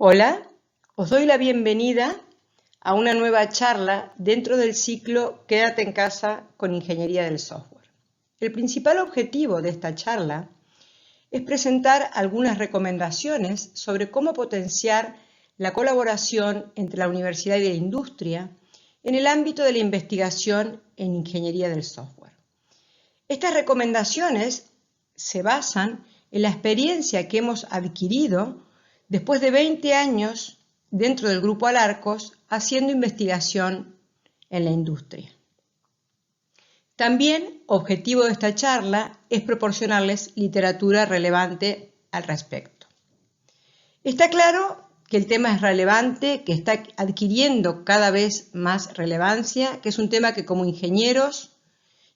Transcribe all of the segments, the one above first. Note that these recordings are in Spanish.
Hola, os doy la bienvenida a una nueva charla dentro del ciclo Quédate en casa con Ingeniería del Software. El principal objetivo de esta charla es presentar algunas recomendaciones sobre cómo potenciar la colaboración entre la universidad y la industria en el ámbito de la investigación en Ingeniería del Software. Estas recomendaciones se basan en la experiencia que hemos adquirido después de 20 años dentro del Grupo Alarcos haciendo investigación en la industria. También, objetivo de esta charla es proporcionarles literatura relevante al respecto. Está claro que el tema es relevante, que está adquiriendo cada vez más relevancia, que es un tema que como ingenieros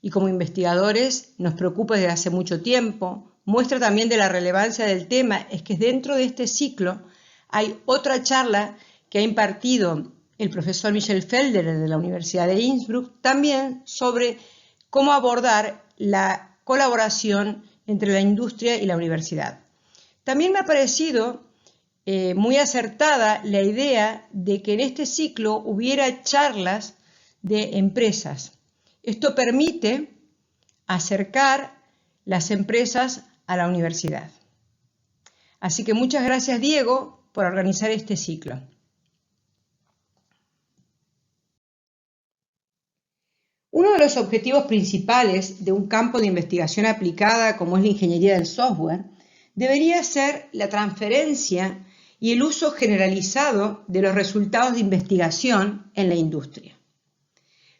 y como investigadores nos preocupa desde hace mucho tiempo. Muestra también de la relevancia del tema es que dentro de este ciclo hay otra charla que ha impartido el profesor Michel Felder de la Universidad de Innsbruck, también sobre cómo abordar la colaboración entre la industria y la universidad. También me ha parecido muy acertada la idea de que en este ciclo hubiera charlas de empresas. Esto permite acercar las empresas a la universidad. Así que muchas gracias, Diego, por organizar este ciclo. Uno de los objetivos principales de un campo de investigación aplicada como es la ingeniería del software debería ser la transferencia y el uso generalizado de los resultados de investigación en la industria.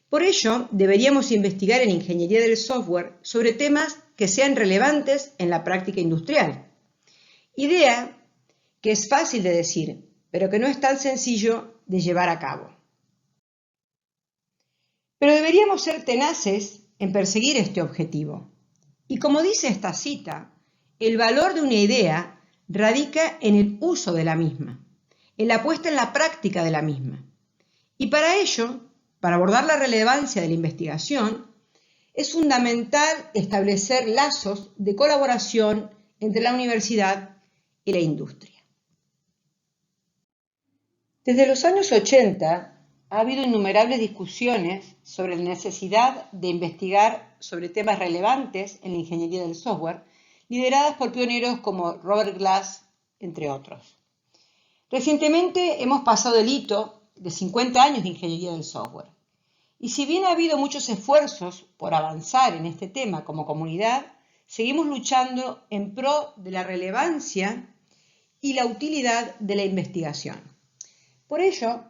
Por ello, deberíamos investigar en ingeniería del software sobre temas que sean relevantes en la práctica industrial. Idea que es fácil de decir, pero que no es tan sencillo de llevar a cabo. Pero deberíamos ser tenaces en perseguir este objetivo. Y como dice esta cita, el valor de una idea radica en el uso de la misma, en la puesta en la práctica de la misma. Y para ello, para abordar la relevancia de la investigación, es fundamental establecer lazos de colaboración entre la universidad y la industria. Desde los años 80 ha habido innumerables discusiones sobre la necesidad de investigar sobre temas relevantes en la ingeniería del software, lideradas por pioneros como Robert Glass, entre otros. Recientemente hemos pasado el hito de 50 años de ingeniería del software. Y si bien ha habido muchos esfuerzos por avanzar en este tema como comunidad, seguimos luchando en pro de la relevancia y la utilidad de la investigación. Por ello,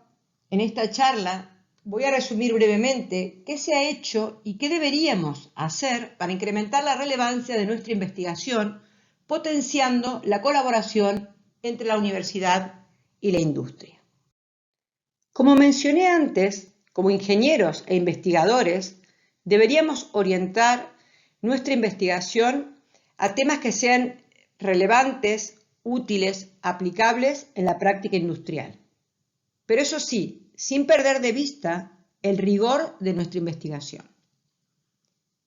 en esta charla voy a resumir brevemente qué se ha hecho y qué deberíamos hacer para incrementar la relevancia de nuestra investigación, potenciando la colaboración entre la universidad y la industria. Como mencioné antes, como ingenieros e investigadores, deberíamos orientar nuestra investigación a temas que sean relevantes, útiles, aplicables en la práctica industrial. Pero eso sí, sin perder de vista el rigor de nuestra investigación.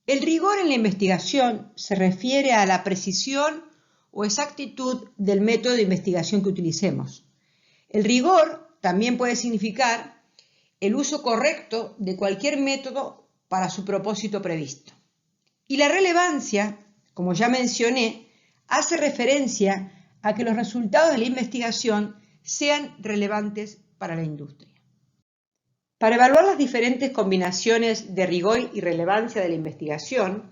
El rigor en la investigación se refiere a la precisión o exactitud del método de investigación que utilicemos. El rigor también puede significar el uso correcto de cualquier método para su propósito previsto. Y la relevancia, como ya mencioné, hace referencia a que los resultados de la investigación sean relevantes para la industria. Para evaluar las diferentes combinaciones de rigor y relevancia de la investigación,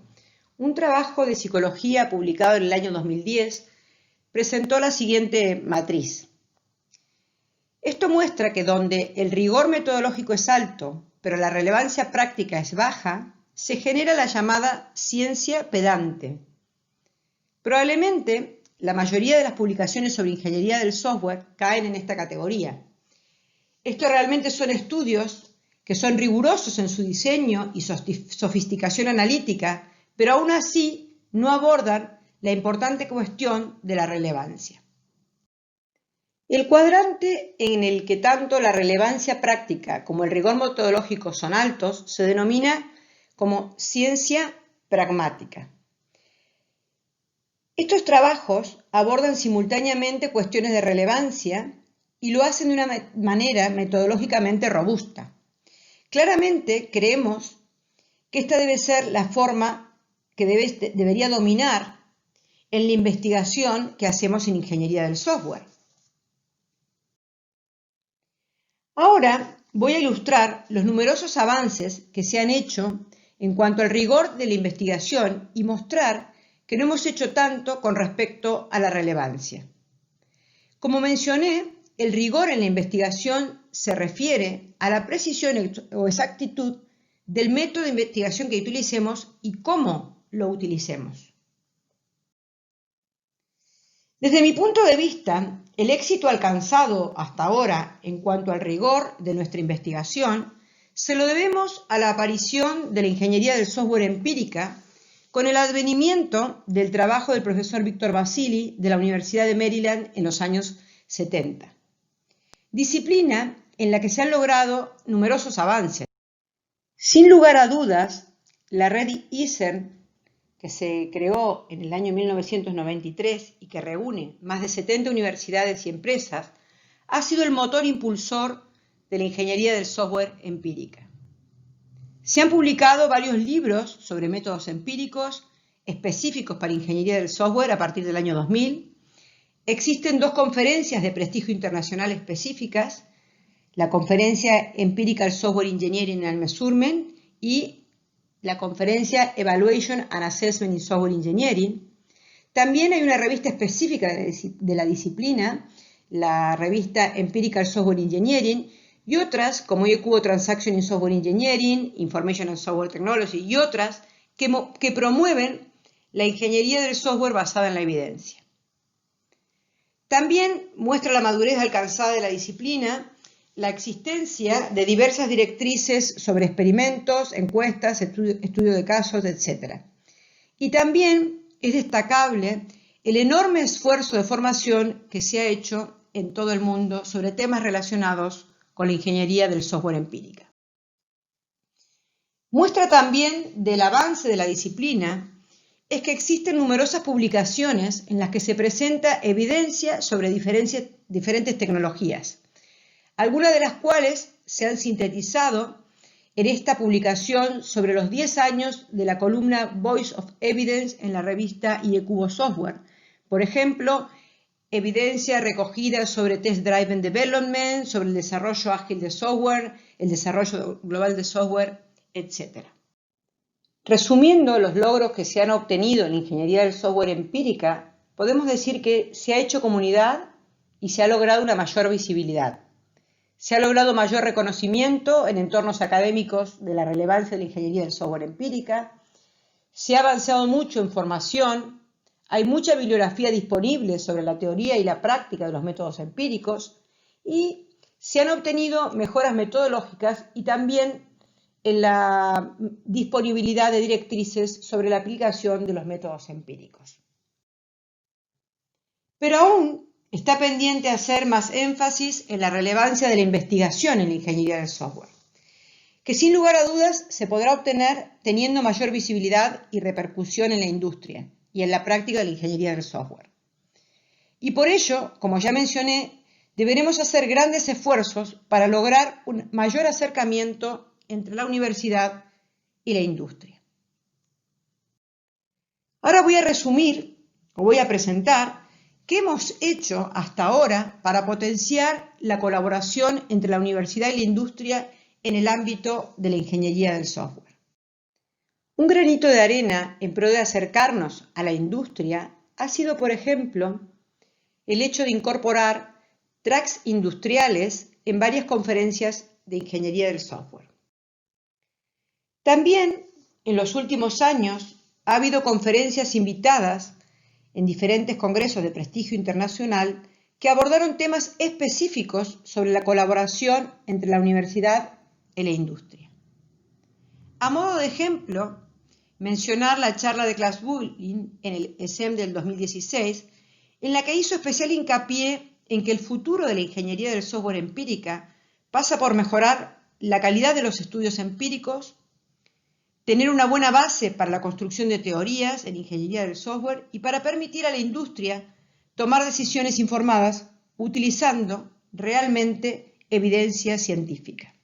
un trabajo de psicología publicado en el año 2010 presentó la siguiente matriz. Esto muestra que donde el rigor metodológico es alto, pero la relevancia práctica es baja, se genera la llamada ciencia pedante. Probablemente la mayoría de las publicaciones sobre ingeniería del software caen en esta categoría. Estos realmente son estudios que son rigurosos en su diseño y sofisticación analítica, pero aún así no abordan la importante cuestión de la relevancia. El cuadrante en el que tanto la relevancia práctica como el rigor metodológico son altos se denomina como ciencia pragmática. Estos trabajos abordan simultáneamente cuestiones de relevancia y lo hacen de una manera metodológicamente robusta. Claramente creemos que esta debe ser la forma que debería dominar en la investigación que hacemos en ingeniería del software. Ahora voy a ilustrar los numerosos avances que se han hecho en cuanto al rigor de la investigación y mostrar que no hemos hecho tanto con respecto a la relevancia. Como mencioné, el rigor en la investigación se refiere a la precisión o exactitud del método de investigación que utilicemos y cómo lo utilicemos. Desde mi punto de vista, el éxito alcanzado hasta ahora en cuanto al rigor de nuestra investigación se lo debemos a la aparición de la ingeniería del software empírica con el advenimiento del trabajo del profesor Víctor Basili de la Universidad de Maryland en los años 70. Disciplina en la que se han logrado numerosos avances. Sin lugar a dudas, la red ISERN, que se creó en el año 1993 y que reúne más de 70 universidades y empresas, ha sido el motor impulsor de la ingeniería del software empírica. Se han publicado varios libros sobre métodos empíricos específicos para ingeniería del software a partir del año 2000. Existen 2 conferencias de prestigio internacional específicas, la conferencia Empirical Software Engineering and Measurement y la conferencia Evaluation and Assessment in Software Engineering. También hay una revista específica de la disciplina, la revista Empirical Software Engineering, y otras como IEQO Transaction in Software Engineering, Information and Software Technology y otras que promueven la ingeniería del software basada en la evidencia. También muestra la madurez alcanzada de la disciplina la existencia de diversas directrices sobre experimentos, encuestas, estudio de casos, etc. Y también es destacable el enorme esfuerzo de formación que se ha hecho en todo el mundo sobre temas relacionados con la ingeniería del software empírica. Muestra también del avance de la disciplina es que existen numerosas publicaciones en las que se presenta evidencia sobre diferentes tecnologías, algunas de las cuales se han sintetizado en esta publicación sobre los 10 años de la columna Voice of Evidence en la revista IEQO Software. Por ejemplo, evidencia recogida sobre Test Driven Development, sobre el desarrollo ágil de software, el desarrollo global de software, etc. Resumiendo los logros que se han obtenido en la ingeniería del software empírica, podemos decir que se ha hecho comunidad y se ha logrado una mayor visibilidad. Se ha logrado mayor reconocimiento en entornos académicos de la relevancia de la ingeniería del software empírica. Se ha avanzado mucho en formación. Hay mucha bibliografía disponible sobre la teoría y la práctica de los métodos empíricos. Y se han obtenido mejoras metodológicas y también en la disponibilidad de directrices sobre la aplicación de los métodos empíricos. Pero aún está pendiente hacer más énfasis en la relevancia de la investigación en la ingeniería del software, que sin lugar a dudas se podrá obtener teniendo mayor visibilidad y repercusión en la industria y en la práctica de la ingeniería del software. Y por ello, como ya mencioné, deberemos hacer grandes esfuerzos para lograr un mayor acercamiento entre la universidad y la industria. Ahora voy a resumir, o voy a presentar, ¿qué hemos hecho hasta ahora para potenciar la colaboración entre la universidad y la industria en el ámbito de la ingeniería del software? Un granito de arena en pro de acercarnos a la industria ha sido, por ejemplo, el hecho de incorporar tracks industriales en varias conferencias de ingeniería del software. También, en los últimos años, ha habido conferencias invitadas en diferentes congresos de prestigio internacional que abordaron temas específicos sobre la colaboración entre la universidad y la industria. A modo de ejemplo, mencionar la charla de Klaus Bulin en el ESEM del 2016, en la que hizo especial hincapié en que el futuro de la ingeniería del software empírica pasa por mejorar la calidad de los estudios empíricos, tener una buena base para la construcción de teorías en ingeniería del software y para permitir a la industria tomar decisiones informadas utilizando realmente evidencia científica.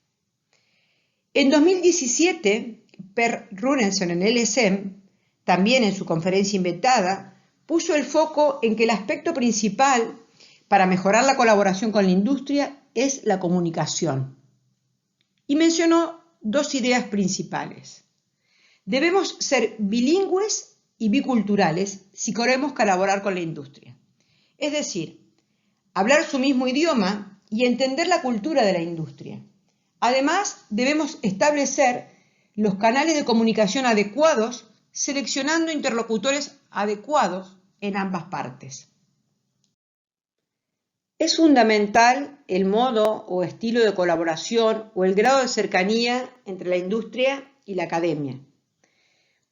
En 2017, Per Runesen en LSM, también en su conferencia inventada, puso el foco en que el aspecto principal para mejorar la colaboración con la industria es la comunicación. Y mencionó dos ideas principales. Debemos ser bilingües y biculturales si queremos colaborar con la industria. Es decir, hablar su mismo idioma y entender la cultura de la industria. Además, debemos establecer los canales de comunicación adecuados, seleccionando interlocutores adecuados en ambas partes. Es fundamental el modo o estilo de colaboración o el grado de cercanía entre la industria y la academia.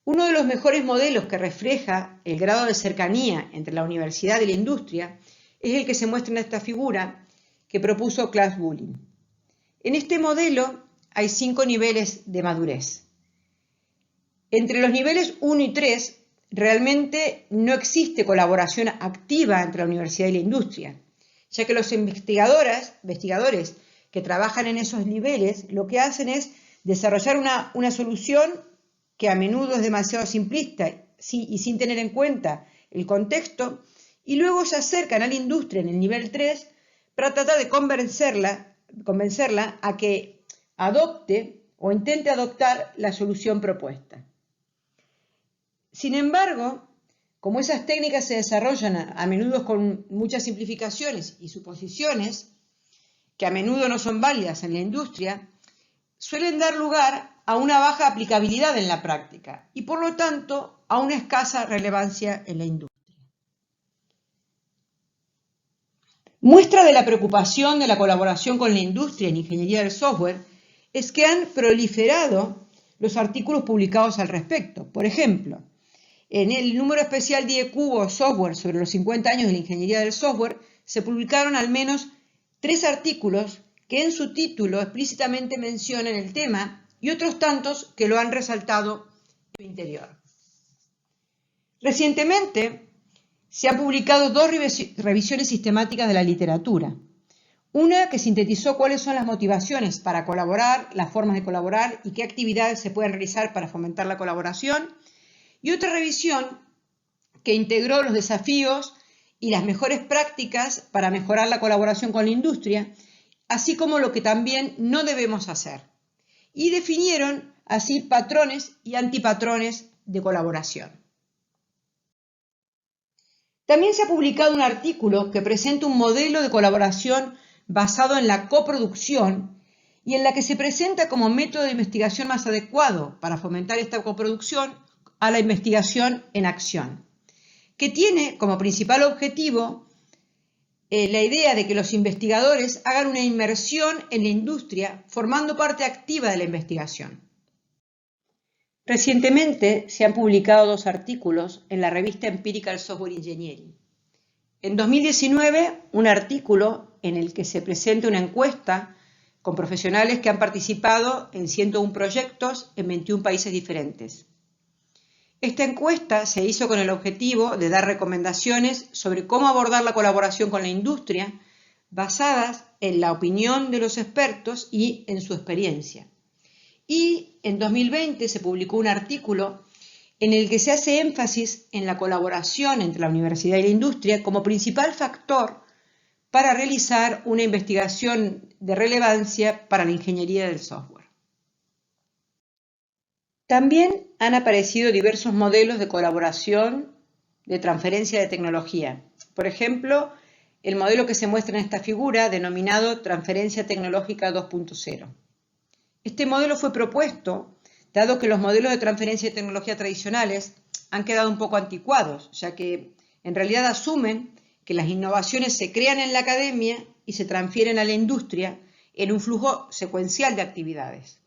Uno de los mejores modelos que refleja el grado de cercanía entre la universidad y la industria es el que se muestra en esta figura que propuso Klaus Bulin. En este modelo hay 5 niveles de madurez. Entre los niveles 1 y 3 realmente no existe colaboración activa entre la universidad y la industria, ya que los investigadores que trabajan en esos niveles lo que hacen es desarrollar una solución que a menudo es demasiado simplista y sin tener en cuenta el contexto, y luego se acercan a la industria en el nivel 3 para tratar de convencerla a que adopte o intente adoptar la solución propuesta. Sin embargo, como esas técnicas se desarrollan a menudo con muchas simplificaciones y suposiciones, que a menudo no son válidas en la industria, suelen dar lugar a una baja aplicabilidad en la práctica y, por lo tanto, a una escasa relevancia en la industria. Muestra de la preocupación de la colaboración con la industria en ingeniería del software es que han proliferado los artículos publicados al respecto. Por ejemplo, en el número especial Die Cubo Software sobre los 50 años de la ingeniería del software se publicaron al menos 3 artículos que en su título explícitamente mencionan el tema y otros tantos que lo han resaltado en su interior. Recientemente se han publicado 2 revisiones sistemáticas de la literatura. Una que sintetizó cuáles son las motivaciones para colaborar, las formas de colaborar y qué actividades se pueden realizar para fomentar la colaboración. Y otra revisión que integró los desafíos y las mejores prácticas para mejorar la colaboración con la industria, así como lo que también no debemos hacer. Y definieron así patrones y antipatrones de colaboración. También se ha publicado un artículo que presenta un modelo de colaboración basado en la coproducción y en la que se presenta como método de investigación más adecuado para fomentar esta coproducción a la investigación en acción, que tiene como principal objetivo la idea de que los investigadores hagan una inmersión en la industria formando parte activa de la investigación. Recientemente se han publicado 2 artículos en la revista Empirical Software Engineering. En 2019, un artículo en el que se presenta una encuesta con profesionales que han participado en 101 proyectos en 21 países diferentes. Esta encuesta se hizo con el objetivo de dar recomendaciones sobre cómo abordar la colaboración con la industria basadas en la opinión de los expertos y en su experiencia. Y en 2020 se publicó un artículo en el que se hace énfasis en la colaboración entre la universidad y la industria como principal factor para realizar una investigación de relevancia para la ingeniería del software. También han aparecido diversos modelos de colaboración de transferencia de tecnología. Por ejemplo, el modelo que se muestra en esta figura, denominado Transferencia Tecnológica 2.0. Este modelo fue propuesto dado que los modelos de transferencia de tecnología tradicionales han quedado un poco anticuados, ya que en realidad asumen que las innovaciones se crean en la academia y se transfieren a la industria en un flujo secuencial de actividades.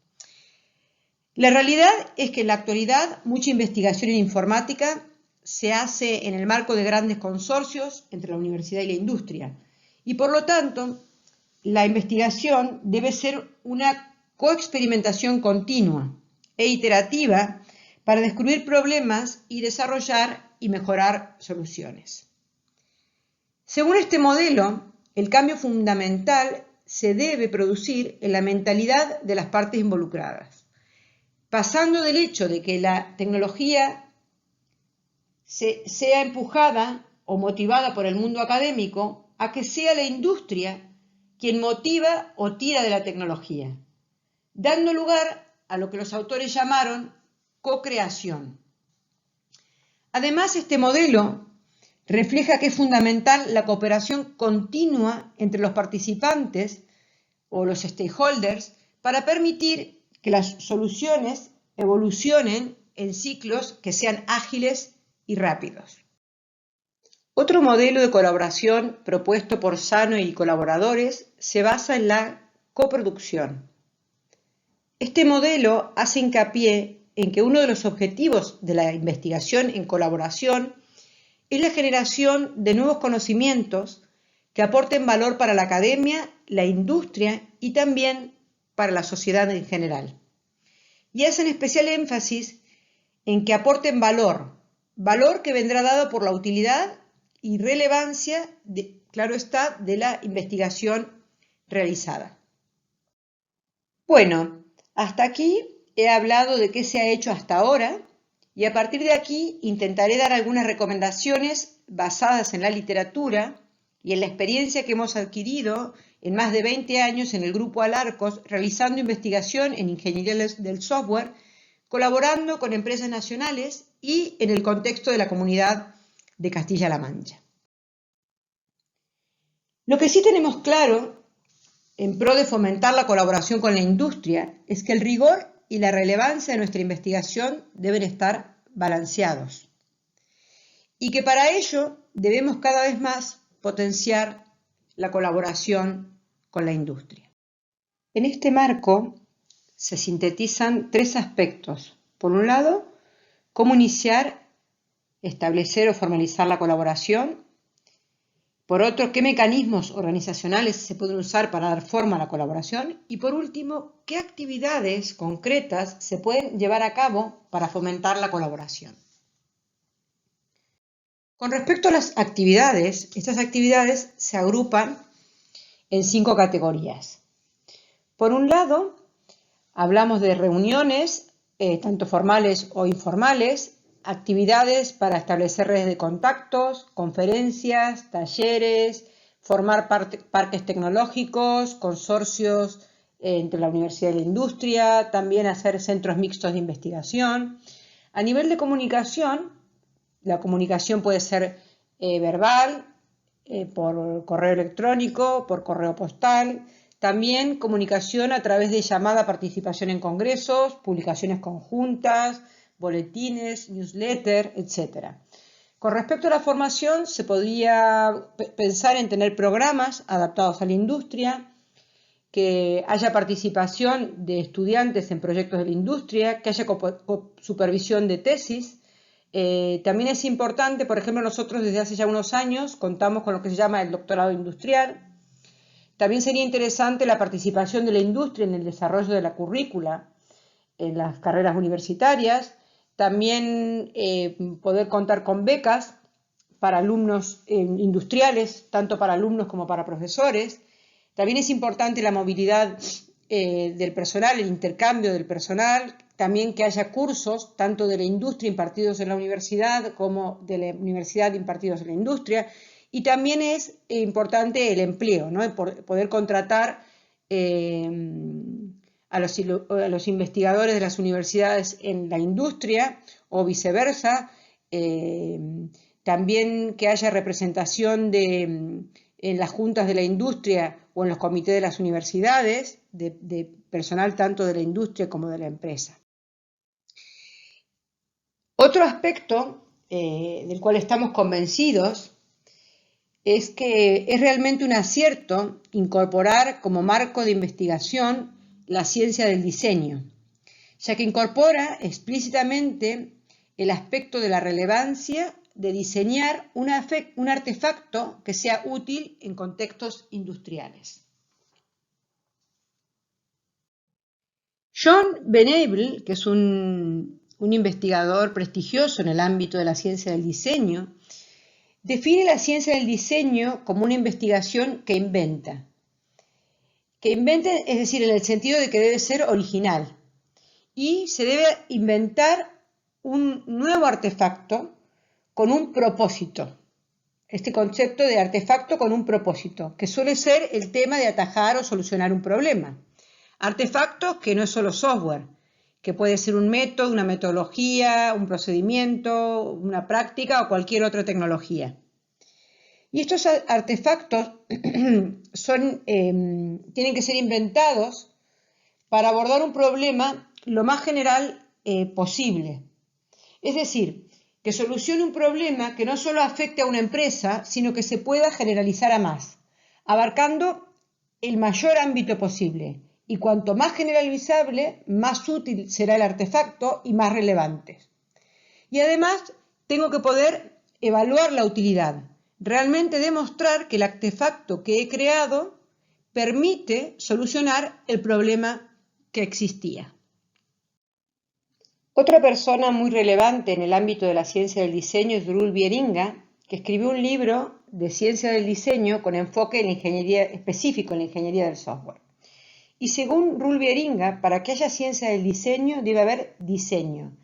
La realidad es que en la actualidad mucha investigación en informática se hace en el marco de grandes consorcios entre la universidad y la industria y por lo tanto la investigación debe ser una coexperimentación continua e iterativa para descubrir problemas y desarrollar y mejorar soluciones. Según este modelo, el cambio fundamental se debe producir en la mentalidad de las partes involucradas, pasando del hecho de que la tecnología sea empujada o motivada por el mundo académico a que sea la industria quien motiva o tira de la tecnología, dando lugar a lo que los autores llamaron co-creación. Además, este modelo refleja que es fundamental la cooperación continua entre los participantes o los stakeholders para permitir que las soluciones evolucionen en ciclos que sean ágiles y rápidos. Otro modelo de colaboración propuesto por Sano y colaboradores se basa en la coproducción. Este modelo hace hincapié en que uno de los objetivos de la investigación en colaboración es la generación de nuevos conocimientos que aporten valor para la academia, la industria y también para la sociedad en general. Y hacen especial énfasis en que aporten valor que vendrá dado por la utilidad y relevancia, claro está, de la investigación realizada. Bueno, hasta aquí he hablado de qué se ha hecho hasta ahora y a partir de aquí intentaré dar algunas recomendaciones basadas en la literatura y en la experiencia que hemos adquirido en más de 20 años en el Grupo Alarcos realizando investigación en ingeniería del software, colaborando con empresas nacionales y en el contexto de la comunidad de Castilla-La Mancha. Lo que sí tenemos claro, en pro de fomentar la colaboración con la industria, es que el rigor y la relevancia de nuestra investigación deben estar balanceados y que para ello debemos cada vez más potenciar la colaboración con la industria. En este marco se sintetizan tres aspectos. Por un lado, cómo iniciar, establecer o formalizar la colaboración. Por otro, qué mecanismos organizacionales se pueden usar para dar forma a la colaboración. Y por último, qué actividades concretas se pueden llevar a cabo para fomentar la colaboración. Con respecto a las actividades, estas actividades se agrupan en 5 categorías. Por un lado, hablamos de reuniones, tanto formales o informales, actividades para establecer redes de contactos, conferencias, talleres, formar parques tecnológicos, consorcios entre la universidad y la industria, también hacer centros mixtos de investigación. A nivel de comunicación, la comunicación puede ser verbal, por correo electrónico, por correo postal, también comunicación a través de llamada participación en congresos, publicaciones conjuntas, boletines, newsletter, etc. Con respecto a la formación, se podría pensar en tener programas adaptados a la industria, que haya participación de estudiantes en proyectos de la industria, que haya supervisión de tesis. También es importante, por ejemplo, nosotros desde hace ya unos años contamos con lo que se llama el doctorado industrial. También sería interesante la participación de la industria en el desarrollo de la currícula en las carreras universitarias. También poder contar con becas para alumnos industriales, tanto para alumnos como para profesores. También es importante la movilidad del personal, el intercambio del personal, también que haya cursos tanto de la industria impartidos en la universidad como de la universidad impartidos en la industria. Y también es importante el empleo, ¿no? Poder contratar a los investigadores de las universidades en la industria o viceversa. También que haya representación en las juntas de la industria o en los comités de las universidades, de personal tanto de la industria como de la empresa. Otro aspecto del cual estamos convencidos es que es realmente un acierto incorporar como marco de investigación la ciencia del diseño, ya que incorpora explícitamente el aspecto de la relevancia de diseñar un artefacto que sea útil en contextos industriales. John Venable, que es un investigador prestigioso en el ámbito de la ciencia del diseño, define la ciencia del diseño como una investigación que inventa. Que invente, es decir, en el sentido de que debe ser original. Y se debe inventar un nuevo artefacto con un propósito. Este concepto de artefacto con un propósito, que suele ser el tema de atajar o solucionar un problema. Artefactos que no es solo software, que puede ser un método, una metodología, un procedimiento, una práctica o cualquier otra tecnología. Y estos artefactos tienen que ser inventados para abordar un problema lo más general posible. Es decir, que solucione un problema que no solo afecte a una empresa, sino que se pueda generalizar a más, abarcando el mayor ámbito posible. Y cuanto más generalizable, más útil será el artefacto y más relevante. Y además, tengo que poder evaluar la utilidad, realmente demostrar que el artefacto que he creado permite solucionar el problema que existía. Otra persona muy relevante en el ámbito de la ciencia del diseño es Roel Vieringa, que escribió un libro de ciencia del diseño con enfoque en la ingeniería específico en la ingeniería del software. Y según Roel Vieringa, para que haya ciencia del diseño debe haber diseño.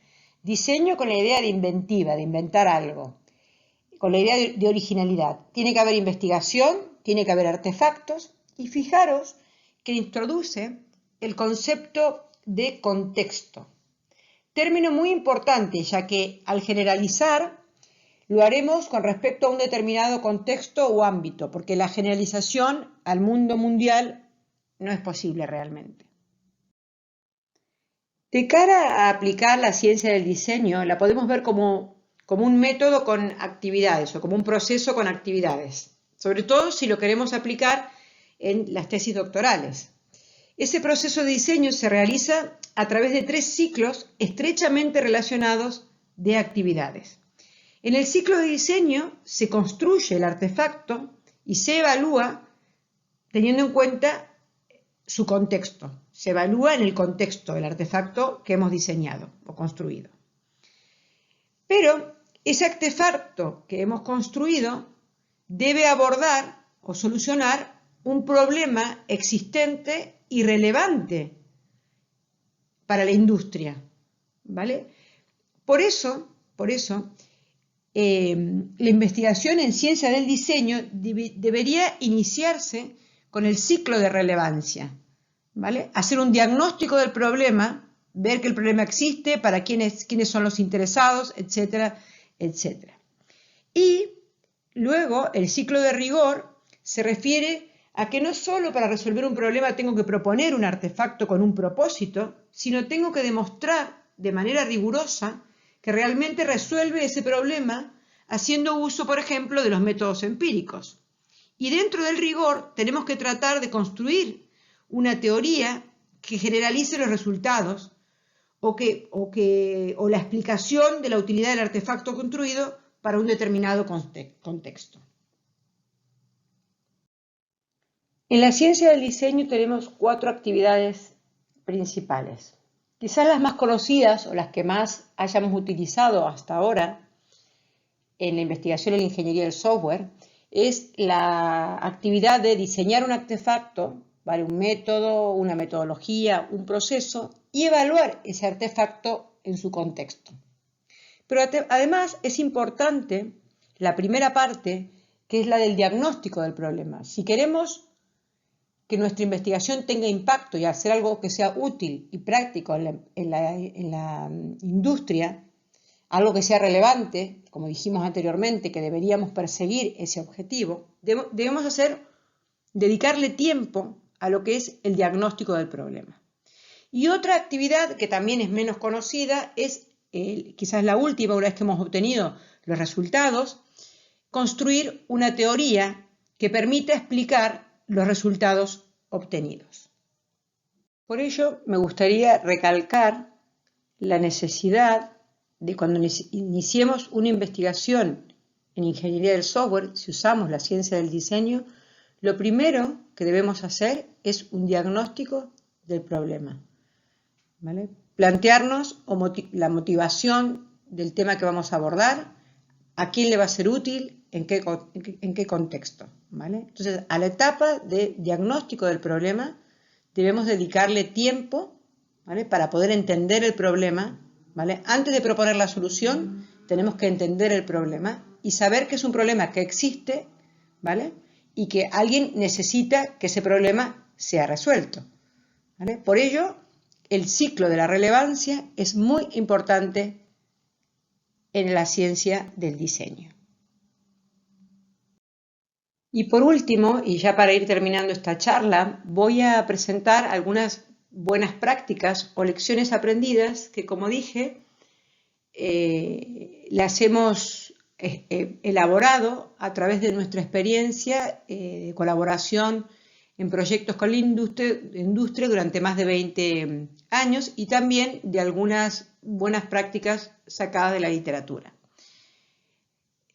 Diseño con la idea de inventiva, de inventar algo, con la idea de originalidad. Tiene que haber investigación, tiene que haber artefactos, y fijaros que introduce el concepto de contexto. Término muy importante, ya que al generalizar lo haremos con respecto a un determinado contexto o ámbito, porque la generalización al mundo mundial no es posible realmente. De cara a aplicar la ciencia del diseño, la podemos ver como un método con actividades o como un proceso con actividades, sobre todo si lo queremos aplicar en las tesis doctorales. Ese proceso de diseño se realiza a través de 3 ciclos estrechamente relacionados de actividades. En el ciclo de diseño se construye el artefacto y se evalúa teniendo en cuenta su contexto. Se evalúa en el contexto del artefacto que hemos diseñado o construido. Pero ese artefacto que hemos construido debe abordar o solucionar un problema existente y relevante para la industria, ¿vale? Por eso, la investigación en ciencia del diseño debería iniciarse con el ciclo de relevancia, ¿vale? Hacer un diagnóstico del problema, ver que el problema existe, para quiénes son los interesados, etcétera, etcétera. Y luego el ciclo de rigor se refiere a que no solo para resolver un problema tengo que proponer un artefacto con un propósito, sino tengo que demostrar de manera rigurosa que realmente resuelve ese problema haciendo uso, por ejemplo, de los métodos empíricos. Y dentro del rigor tenemos que tratar de construir una teoría que generalice los resultados o la explicación de la utilidad del artefacto construido para un determinado contexto. En la ciencia del diseño tenemos 4 actividades principales. Quizás las más conocidas o las que más hayamos utilizado hasta ahora en la investigación en la ingeniería del software es la actividad de diseñar un artefacto, ¿vale? Un método, una metodología, un proceso y evaluar ese artefacto en su contexto. Pero además es importante la primera parte, que es la del diagnóstico del problema. Si queremos que nuestra investigación tenga impacto y hacer algo que sea útil y práctico en la industria, algo que sea relevante, como dijimos anteriormente, que deberíamos perseguir ese objetivo, debemos dedicarle tiempo a lo que es el diagnóstico del problema. Y otra actividad que también es menos conocida es, quizás la última, una vez que hemos obtenido los resultados, construir una teoría que permita explicar los resultados obtenidos. Por ello, me gustaría recalcar la necesidad de cuando iniciemos una investigación en ingeniería del software, si usamos la ciencia del diseño, lo primero que debemos hacer es un diagnóstico del problema, ¿vale? Plantearnos la motivación del tema que vamos a abordar, a quién le va a ser útil, en qué contexto, ¿vale? Entonces, a la etapa de diagnóstico del problema debemos dedicarle tiempo, ¿vale?, para poder entender el problema, ¿vale? Antes de proponer la solución, tenemos que entender el problema y saber que es un problema que existe, ¿vale?, y que alguien necesita que ese problema sea resuelto, ¿vale? Por ello, el ciclo de la relevancia es muy importante en la ciencia del diseño. Y por último, y ya para ir terminando esta charla, voy a presentar algunas buenas prácticas o lecciones aprendidas que, como dije, las hemos elaborado a través de nuestra experiencia de colaboración en proyectos con la industria durante más de 20 años y también de algunas buenas prácticas sacadas de la literatura.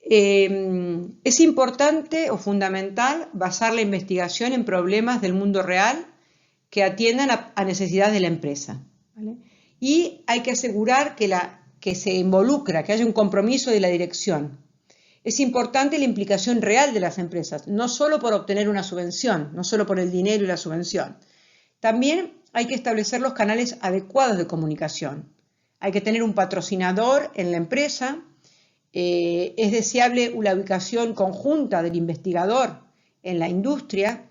Es importante o fundamental basar la investigación en problemas del mundo real que atiendan a necesidades de la empresa, ¿vale? Y hay que asegurar que se involucra, que haya un compromiso de la dirección. Es importante la implicación real de las empresas, no solo por obtener una subvención, no solo por el dinero y la subvención. También hay que establecer los canales adecuados de comunicación. Hay que tener un patrocinador en la empresa. Es deseable una ubicación conjunta del investigador en la industria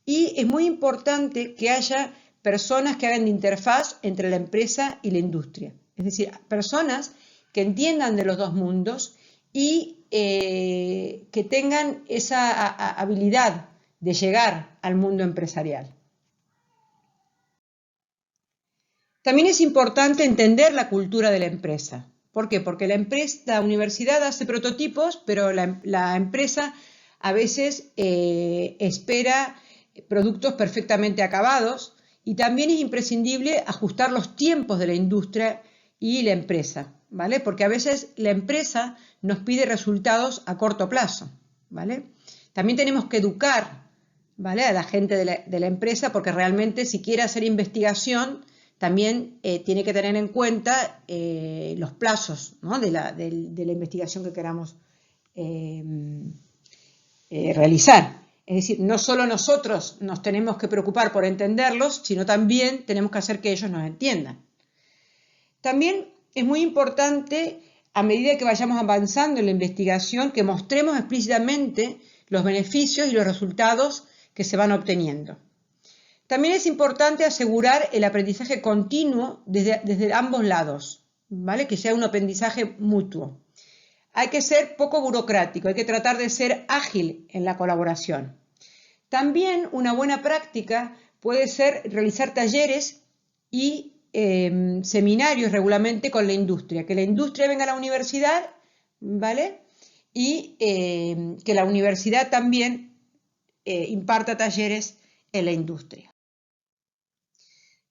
y es muy importante que haya personas que hagan de interfaz entre la empresa y la industria. Es decir, personas que entiendan de los dos mundos y que tengan esa habilidad de llegar al mundo empresarial. También es importante entender la cultura de la empresa. ¿Por qué? Porque la universidad hace prototipos, pero la empresa a veces espera productos perfectamente acabados y también es imprescindible ajustar los tiempos de la industria y la empresa, ¿vale? Porque a veces la empresa nos pide resultados a corto plazo, ¿vale? También tenemos que educar, ¿vale?, a la gente de la empresa porque realmente si quiere hacer investigación también tiene que tener en cuenta los plazos, ¿no?, de la investigación que queramos realizar. Es decir, no solo nosotros nos tenemos que preocupar por entenderlos, sino también tenemos que hacer que ellos nos entiendan. También es muy importante, a medida que vayamos avanzando en la investigación, que mostremos explícitamente los beneficios y los resultados que se van obteniendo. También es importante asegurar el aprendizaje continuo desde ambos lados, ¿vale?, que sea un aprendizaje mutuo. Hay que ser poco burocrático, hay que tratar de ser ágil en la colaboración. También una buena práctica puede ser realizar talleres y seminarios regularmente con la industria, que la industria venga a la universidad, ¿vale?, y que la universidad también imparta talleres en la industria.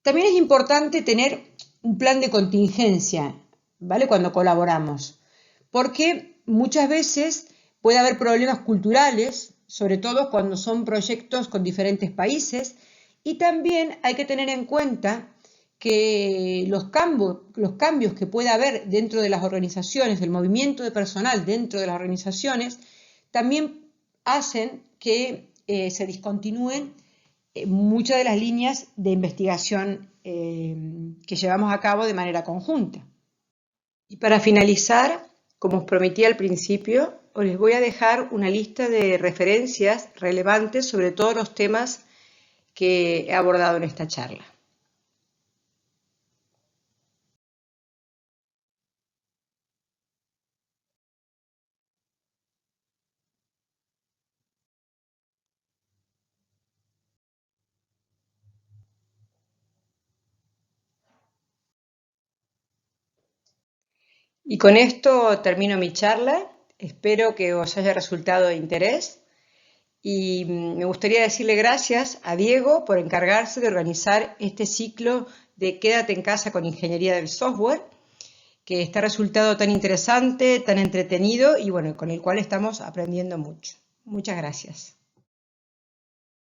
También es importante tener un plan de contingencia, ¿vale?, cuando colaboramos, porque muchas veces puede haber problemas culturales, sobre todo cuando son proyectos con diferentes países, y también hay que tener en cuenta que los cambios que pueda haber dentro de las organizaciones, el movimiento de personal dentro de las organizaciones, también hacen que se discontinúen muchas de las líneas de investigación que llevamos a cabo de manera conjunta. Y para finalizar, como os prometí al principio, os les voy a dejar una lista de referencias relevantes sobre todos los temas que he abordado en esta charla. Y con esto termino mi charla. Espero que os haya resultado de interés y me gustaría decirle gracias a Diego por encargarse de organizar este ciclo de Quédate en casa con Ingeniería del Software, que está resultado tan interesante, tan entretenido y bueno, con el cual estamos aprendiendo mucho. Muchas gracias.